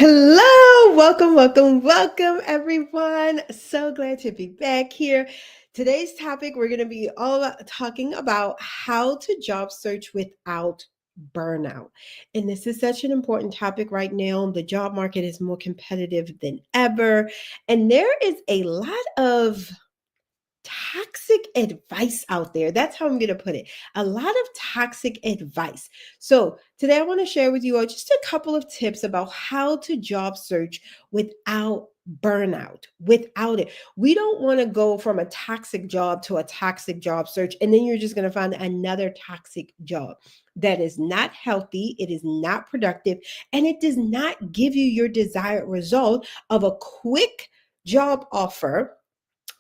Hello, welcome, everyone. So glad to be back here. Today's topic, we're going to be all about talking about how to job search without burnout. And this is such an important topic right now. The job market is more competitive than ever, and there is a lot of toxic advice out there. That's how I'm going to put it. A lot of toxic advice. So, today I want to share with you all just a couple of tips about how to job search without burnout, without it. We don't want to go from a toxic job to a toxic job search, and then you're just going to find another toxic job. That is not healthy, it is not productive, and it does not give you your desired result of a quick job offer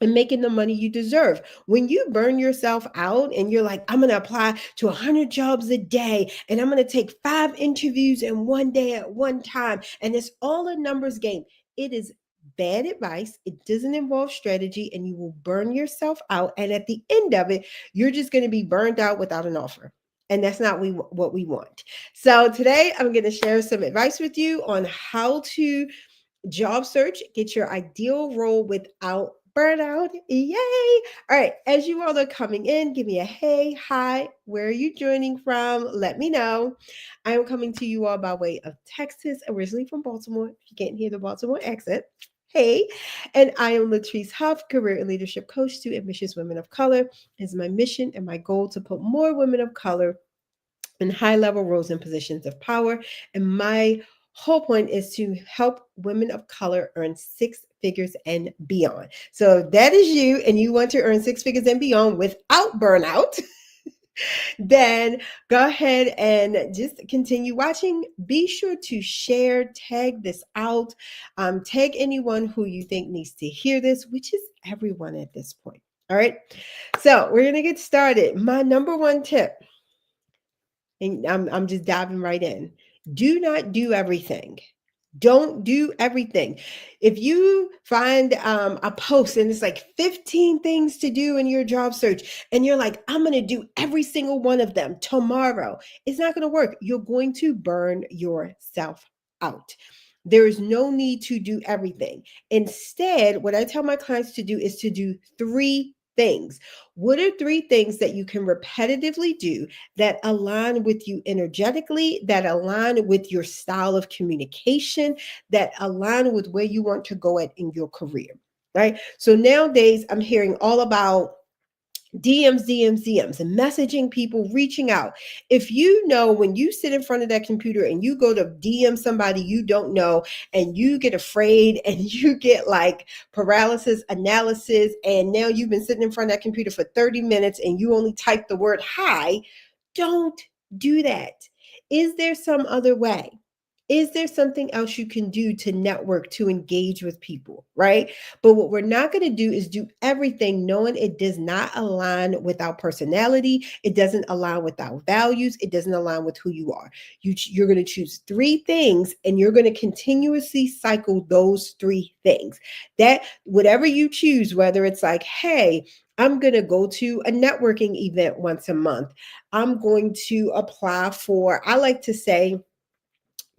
and making the money you deserve. When you burn yourself out and you're like, I'm going to apply to 100 jobs a day and I'm going to take 5 interviews in one day at one time, and it's all a numbers game, it is bad advice. It doesn't involve strategy, and you will burn yourself out. And at the end of it, you're just going to be burned out without an offer. And that's not what we want. So today I'm going to share some advice with you on how to job search, get your ideal role without burnout. Yay! All right, as you all are coming in, give me a hey, hi, where are you joining from? Let me know. I am coming to you all by way of Texas, originally from Baltimore. If you can't hear the Baltimore accent, hey. And I am Latrice Huff, career and leadership coach to ambitious women of color. It's my mission and my goal to put more women of color in high level roles and positions of power. And my whole point is to help women of color earn 6 figures and beyond. So if that is you and you want to earn 6 figures and beyond without burnout, then go ahead and just continue watching. Be sure to share, tag this out, tag anyone who you think needs to hear this, which is everyone at this point. All right. So we're going to get started. My number one tip, and I'm just diving right in. Do not do everything. Don't do everything. If you find a post and it's like 15 things to do in your job search, and you're like, I'm going to do every single one of them tomorrow, it's not going to work. You're going to burn yourself out. There is no need to do everything. Instead, what I tell my clients to do is to do 3 things. What are 3 things that you can repetitively do that align with you energetically, that align with your style of communication, that align with where you want to go at in your career, right? So nowadays, I'm hearing all about DMs, and messaging people, reaching out. If you know, when you sit in front of that computer and you go to DM somebody you don't know, and you get afraid and you get like paralysis analysis, and now you've been sitting in front of that computer for 30 minutes and you only type the word hi, don't do that. Is there some other way? Is there something else you can do to network, to engage with people, right? But what we're not going to do is do everything knowing it does not align with our personality. It doesn't align with our values. It doesn't align with who you are. You're going to choose 3 things, and you're going to continuously cycle those 3 things. That whatever you choose, whether it's like, hey, I'm going to go to a networking event once a month. I'm going to apply for, I like to say,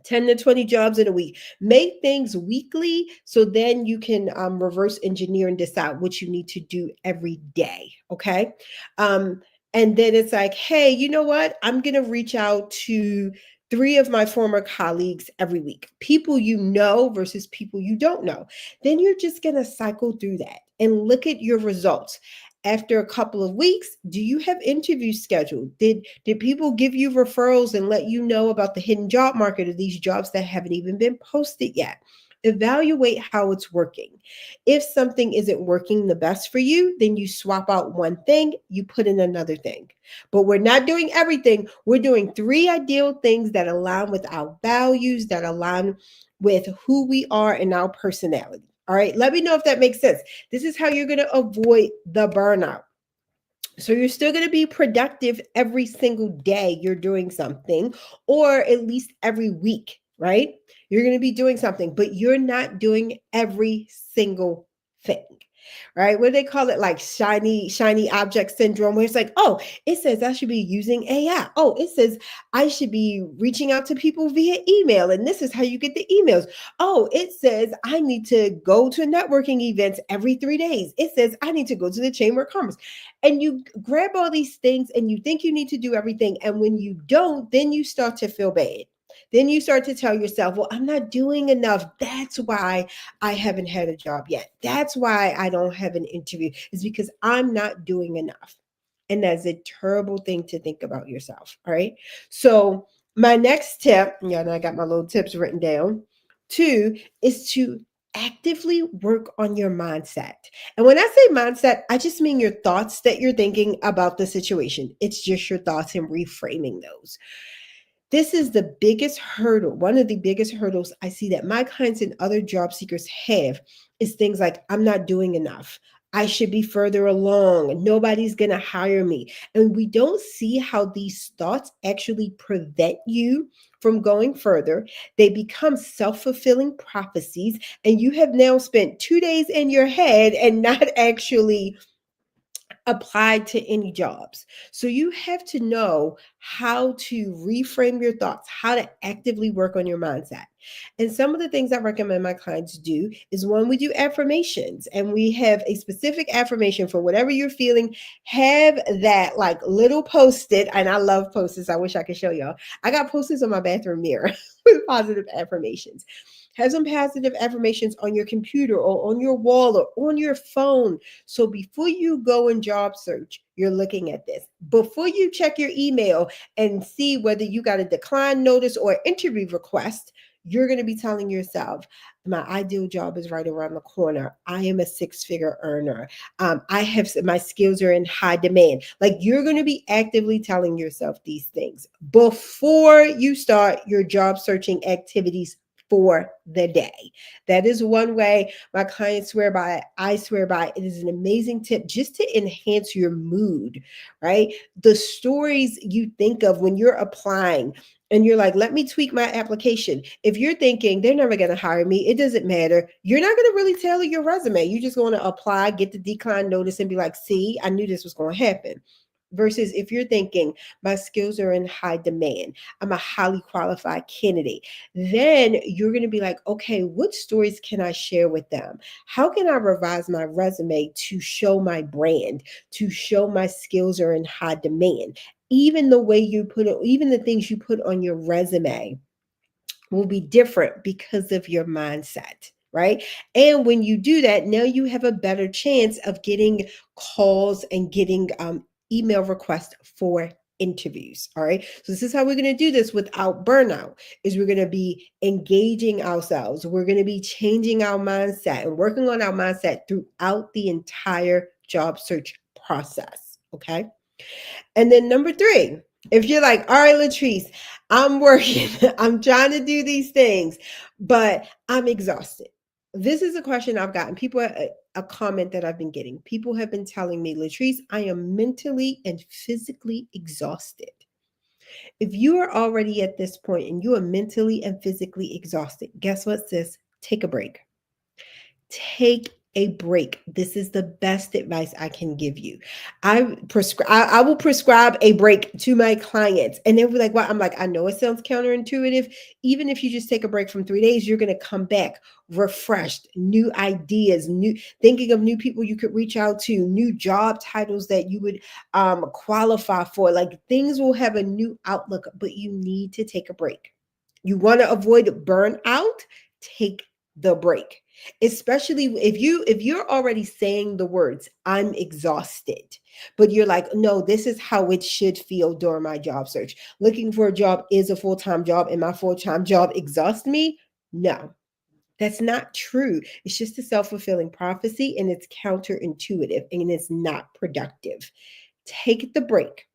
10 to 20 jobs in a week. Make things weekly, so then you can reverse engineer and decide what you need to do every day. Okay. Um, and then it's like, hey, you know what? I'm going to reach out to 3 of my former colleagues every week, people you know versus people you don't know. Then you're just going to cycle through that and look at your results. After a couple of weeks, do you have interviews scheduled? Did people give you referrals and let you know about the hidden job market of these jobs that haven't even been posted yet? Evaluate how it's working. If something isn't working the best for you, then you swap out one thing, you put in another thing. But we're not doing everything. We're doing 3 ideal things that align with our values, that align with who we are and our personality. All right, let me know if that makes sense. This is how you're going to avoid the burnout. So you're still going to be productive every single day you're doing something, or at least every week, right? You're going to be doing something, but you're not doing every single thing. right? What do they call it? Like shiny object syndrome, where it's like, oh, it says I should be using AI. Oh, it says I should be reaching out to people via email, and this is how you get the emails. Oh, it says I need to go to networking events every 3 days. It says I need to go to the Chamber of Commerce. And you grab all these things and you think you need to do everything. And when you don't, then you start to feel bad. Then you start to tell yourself, well, I'm not doing enough. That's why I haven't had a job yet. That's why I don't have an interview, is because I'm not doing enough. And that's a terrible thing to think about yourself. All right. So, my next tip, yeah, and I got my little tips written down. Two is to actively work on your mindset. And when I say mindset, I just mean your thoughts that you're thinking about the situation. It's just your thoughts and reframing those. This is the biggest hurdle. One of the biggest hurdles I see that my clients and other job seekers have is things like, I'm not doing enough. I should be further along. Nobody's going to hire me. And we don't see how these thoughts actually prevent you from going further. They become self fulfilling prophecies. And you have now spent 2 days in your head and not actually applied to any jobs. So you have to know how to reframe your thoughts, how to actively work on your mindset. And some of the things I recommend my clients do is, when we do affirmations and we have a specific affirmation for whatever you're feeling, have that like little post-it. And I love post-its. I wish I could show y'all. I got post-its on my bathroom mirror with positive affirmations. Have some positive affirmations on your computer or on your wall or on your phone. So before you go and job search, you're looking at this. Before you check your email and see whether you got a decline notice or interview request, you're going to be telling yourself, my ideal job is right around the corner. I am a six-figure earner. I have, my skills are in high demand. Like, you're going to be actively telling yourself these things before you start your job searching activities for the day. That is one way my clients swear by it. I swear by it. It is an amazing tip just to enhance your mood, right? The stories you think of when you're applying and you're like, let me tweak my application. If you're thinking they're never going to hire me, it doesn't matter. You're not going to really tailor your resume. You just want to apply, get the decline notice, and be like, see, I knew this was going to happen. Versus if you're thinking my skills are in high demand, I'm a highly qualified candidate, then you're going to be like, okay, what stories can I share with them? How can I revise my resume to show my brand, to show my skills are in high demand? Even the way you put it, even the things you put on your resume will be different because of your mindset, right? And when you do that, now you have a better chance of getting calls and getting email requests for interviews. All right. So this is how we're going to do this without burnout, is we're going to be engaging ourselves. We're going to be changing our mindset and working on our mindset throughout the entire job search process. Okay. And then number three, if you're like, all right, Latrice, I'm working, I'm trying to do these things, but I'm exhausted. This is a question I've gotten. People, a comment that I've been getting. People have been telling me, Latrice, I am mentally and physically exhausted. If you are already at this point and you are mentally and physically exhausted, guess what, sis? Take a break. Take a break. This is the best advice I can give you. I will prescribe a break to my clients, and they'll be like, "Well," I'm like, "I know it sounds counterintuitive. Even if you just take a break from 3 days, you're going to come back refreshed, new ideas, new thinking of new people you could reach out to, new job titles that you would qualify for. Like, things will have a new outlook, but you need to take a break. You want to avoid burnout? Take the break, especially if you're already saying the words, I'm exhausted, but you're like, no, this is how it should feel during my job search. Looking for a job is a full-time job, and my full-time job exhausts me. No, that's not true. It's just a self-fulfilling prophecy, and it's counterintuitive, and it's not productive. Take the break.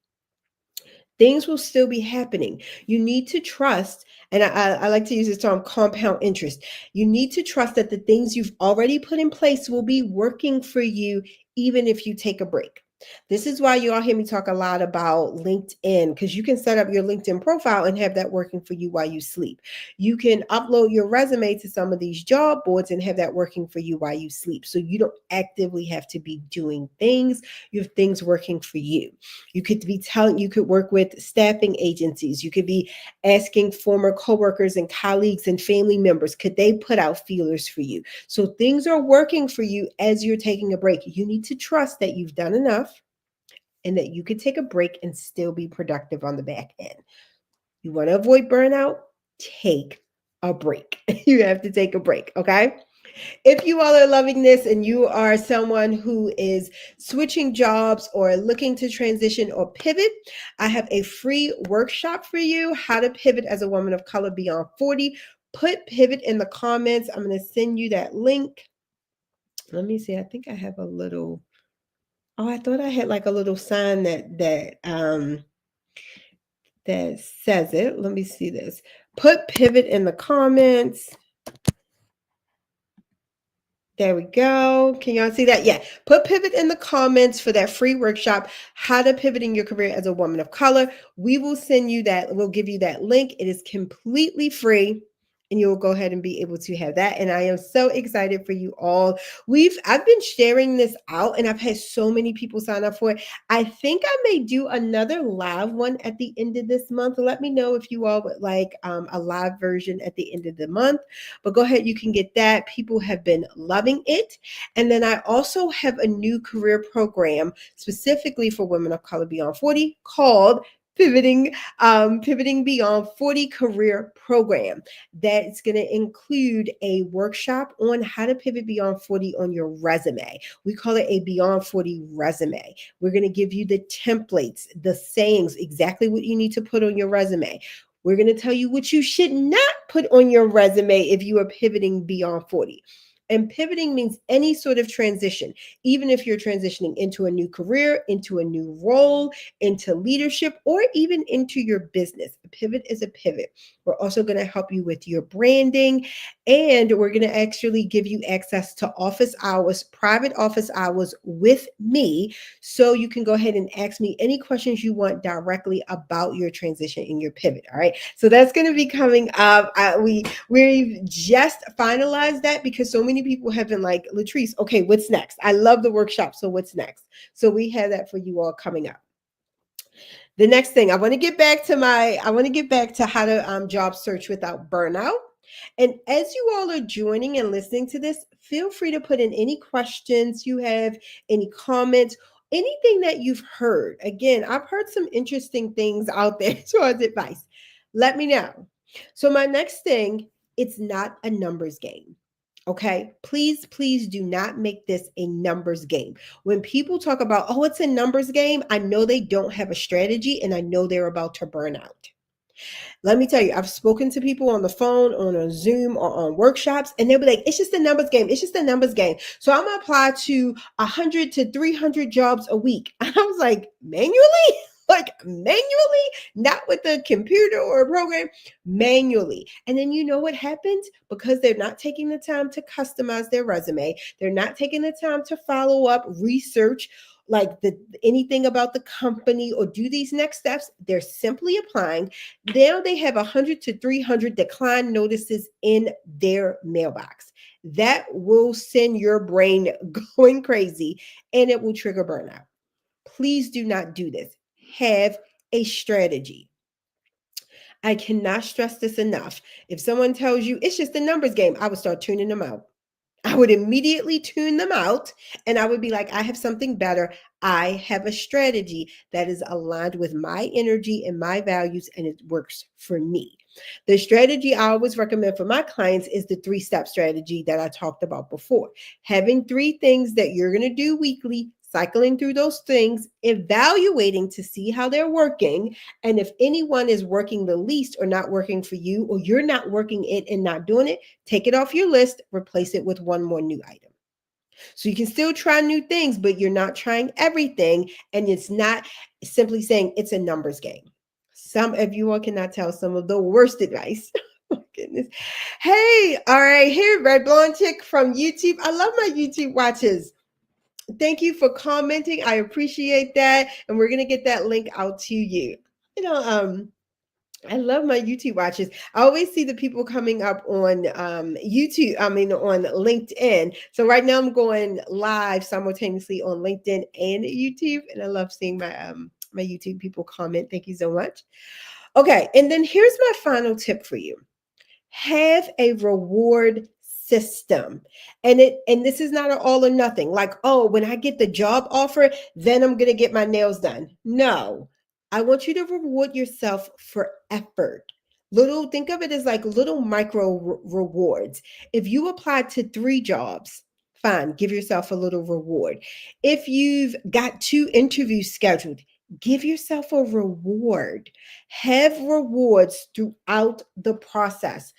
Things will still be happening. You need to trust, and I like to use this term, compound interest. You need to trust that the things you've already put in place will be working for you, even if you take a break. This is why you all hear me talk a lot about LinkedIn, because you can set up your LinkedIn profile and have that working for you while you sleep. You can upload your resume to some of these job boards and have that working for you while you sleep. So you don't actively have to be doing things. You have things working for you. You could work with staffing agencies. You could be asking former coworkers and colleagues and family members, could they put out feelers for you? So things are working for you as you're taking a break. You need to trust that you've done enough and that you could take a break and still be productive on the back end. You want to avoid burnout? Take a break. You have to take a break, okay? If you all are loving this and you are someone who is switching jobs or looking to transition or pivot, I have a free workshop for you, how to pivot as a woman of color beyond 40. Put pivot in the comments. I'm going to send you that link. Let me see. I think I have a little. Oh, I thought I had like a little sign that says it. Let me see this. Put pivot in the comments. There we go. Can y'all see that? Yeah. Put pivot in the comments for that free workshop, how to pivot in your career as a woman of color. We will send you that. We'll give you that link. It is completely free. And you'll go ahead and be able to have that. And I am so excited for you all. I've been sharing this out and I've had so many people sign up for it. I think I may do another live one at the end of this month. Let me know if you all would like a live version at the end of the month. But go ahead, you can get that. People have been loving it. And then I also have a new career program specifically for women of color beyond 40 called Pivoting Beyond 40 Career Program. That's going to include a workshop on how to pivot beyond 40 on your resume. We call it a Beyond 40 resume. We're going to give you the templates, the sayings, exactly what you need to put on your resume. We're going to tell you what you should not put on your resume if you are pivoting beyond 40. And pivoting means any sort of transition, even if you're transitioning into a new career, into a new role, into leadership, or even into your business. A pivot is a pivot. We're also going to help you with your branding, and we're going to actually give you access to office hours, private office hours with me, so you can go ahead and ask me any questions you want directly about your transition and your pivot. All right. So that's going to be coming up. We've just finalized that because so many people have been like, Latrice, okay, what's next? I love the workshop. So what's next? So we have that for you all coming up. The next thing I want to get back to how to job search without burnout. And as you all are joining and listening to this, feel free to put in any questions you have, any comments, anything that you've heard. Again, I've heard some interesting things out there towards advice. Let me know. So my next thing, it's not a numbers game. Okay, please do not make this a numbers game. When people talk about, oh, it's a numbers game, I know they don't have a strategy and I know they're about to burn out. Let me tell you, I've spoken to people on the phone, on a Zoom, or on workshops, and they'll be like, it's just a numbers game. It's just a numbers game. So I'm going to apply to 100 to 300 jobs a week. And I was like, manually? Like manually, not with a computer or a program, manually. And then you know what happens? Because they're not taking the time to customize their resume, they're not taking the time to follow up, research like anything about the company or do these next steps. They're simply applying. Now they have 100 to 300 decline notices in their mailbox. That will send your brain going crazy and it will trigger burnout. Please do not do this. Have a strategy. I cannot stress this enough. If someone tells you it's just a numbers game, I would start tuning them out. I would immediately tune them out and I would be like, I have something better. I have a strategy that is aligned with my energy and my values, and it works for me. The strategy I always recommend for my clients is the 3-step strategy that I talked about before. Having 3 things that you're going to do weekly, cycling through those things, evaluating to see how they're working. And if anyone is working the least or not working for you, or you're not working it and not doing it, take it off your list, replace it with one more new item. So you can still try new things, but you're not trying everything. And it's not simply saying it's a numbers game. Some of you all cannot tell some of the worst advice. Oh, goodness. Hey, all right, here, Red Blonde Chick from YouTube. I love my YouTube watches. Thank you for commenting. I appreciate that. And we're going to get that link out to you. You know, I love my YouTube watches. I always see the people coming up on YouTube, I mean, on LinkedIn. So right now I'm going live simultaneously on LinkedIn and YouTube. And I love seeing my YouTube people comment. Thank you so much. Okay. And then here's my final tip for you. Have a reward system. And this is not an all or nothing, like, oh, when I get the job offer, then I'm going to get my nails done. No, I want you to reward yourself for effort. Little, think of it as like little micro rewards. If you applied to 3 jobs, fine, give yourself a little reward. If you've got 2 interviews scheduled, give yourself a reward. Have rewards throughout the process.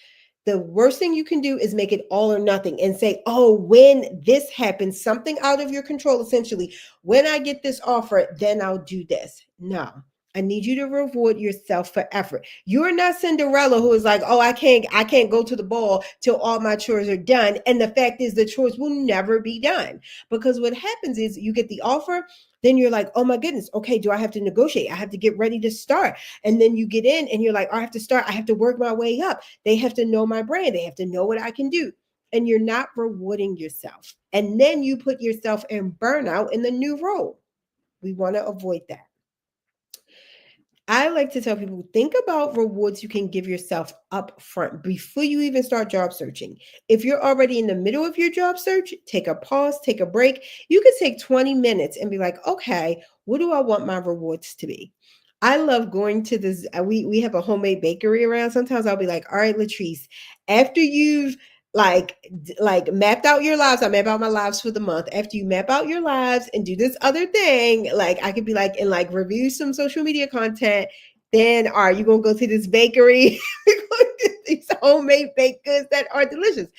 The worst thing you can do is make it all or nothing and say, oh, when this happens, something out of your control, essentially, when I get this offer, then I'll do this. No, I need you to reward yourself for effort. You're not Cinderella who is like, oh, I can't go to the ball till all my chores are done. And the fact is the chores will never be done, because what happens is you get the offer, then you're like, oh my goodness, okay, do I have to negotiate? I have to get ready to start. And then you get in and you're like, oh, I have to start. I have to work my way up. They have to know my brand. They have to know what I can do. And you're not rewarding yourself. And then you put yourself in burnout in the new role. We want to avoid that. I like to tell people, think about rewards you can give yourself up front before you even start job searching. If you're already in the middle of your job search, take a pause, take a break. You could take 20 minutes and be like, okay, what do I want my rewards to be? I love going to this. We have a homemade bakery around. Sometimes I'll be like, all right, Latrice, after you've like mapped out your lives. I map out my lives for the month. After you map out your lives and do this other thing, like I could be like, and like review some social media content, then are you gonna go to this bakery? These homemade baked goods that are delicious.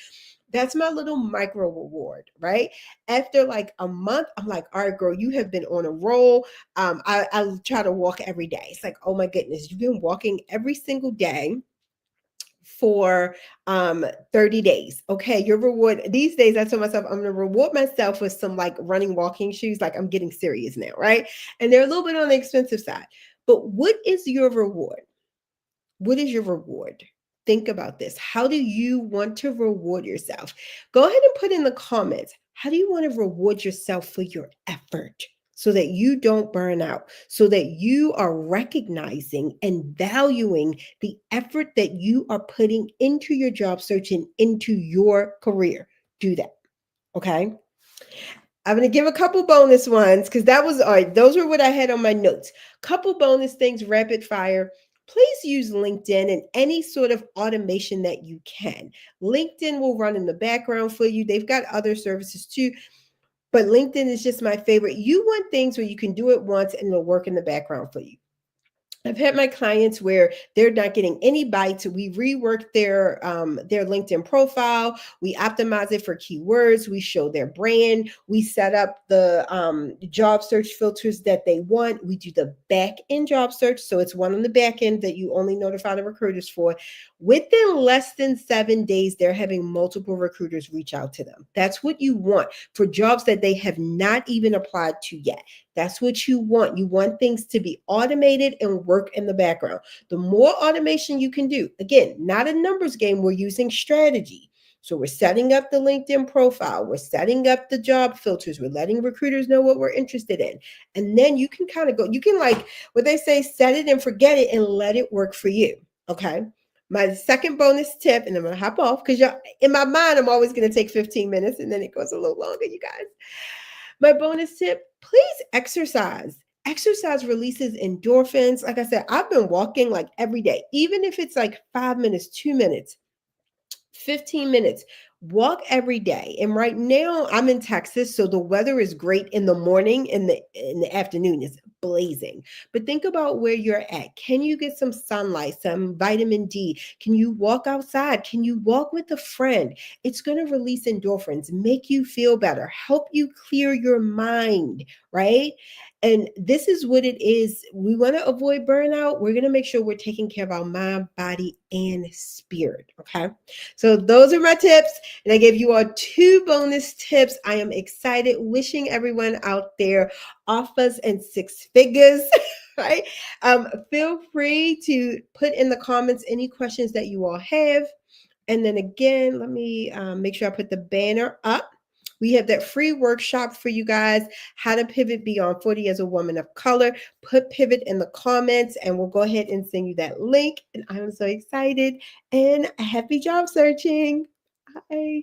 That's my little micro reward, right? After like a month, I'm like, all right, girl, you have been on a roll. I try to walk every day. It's like, oh my goodness, you've been walking every single day for 30 days. Okay, your reward these days, I told myself I'm gonna reward myself with some like running walking shoes. Like I'm getting serious now, right? And they're a little bit on the expensive side. But what is your reward? What is your reward? Think about this. How do you want to reward yourself? Go ahead and put in the comments. How do you want to reward yourself for your effort so that you don't burn out, so that you are recognizing and valuing the effort that you are putting into your job search and into your career? Do that. Okay. I'm going to give a couple bonus ones because that was all right. Those were what I had on my notes. Couple bonus things, rapid fire. Please use LinkedIn and any sort of automation that you can. LinkedIn will run in the background for you. They've got other services too, but LinkedIn is just my favorite. You want things where you can do it once and it'll work in the background for you. I've had my clients where they're not getting any bites. We reworked their LinkedIn profile. We optimize it for keywords. We show their brand. We set up the job search filters that they want. We do the back end job search. So it's one on the back end that you only notify the recruiters for. Within less than 7 days, they're having multiple recruiters reach out to them. That's what you want for jobs that they have not even applied to yet. That's what you want. You want things to be automated and work in the background. The more automation you can do, again, not a numbers game, we're using strategy. So we're setting up the LinkedIn profile, we're setting up the job filters, we're letting recruiters know what we're interested in. And then you can kind of go, you can like what they say, set it and forget it and let it work for you. Okay. My second bonus tip, and I'm going to hop off because in my mind, I'm always going to take 15 minutes and then it goes a little longer, you guys. My bonus tip, please exercise. Exercise releases endorphins. Like I said, I've been walking like every day, even if it's like 5 minutes, 2 minutes, 15 minutes. Walk every day. And right now I'm in Texas, so the weather is great in the morning and in the afternoon is blazing. But think about where you're at. Can you get some sunlight, some vitamin D? Can you walk outside? Can you walk with a friend? It's going to release endorphins, make you feel better, help you clear your mind, right? And this is what it is. We want to avoid burnout. We're going to make sure we're taking care of our mind, body, and spirit. Okay. So those are my tips. And I gave you all two bonus tips. I am excited, wishing everyone out there offers and six figures. Right? Feel free to put in the comments any questions that you all have. And then again, let me make sure I put the banner up. We have that free workshop for you guys, how to pivot beyond 40 as a woman of color. Put pivot in the comments and we'll go ahead and send you that link. And I'm so excited and happy job searching. Bye.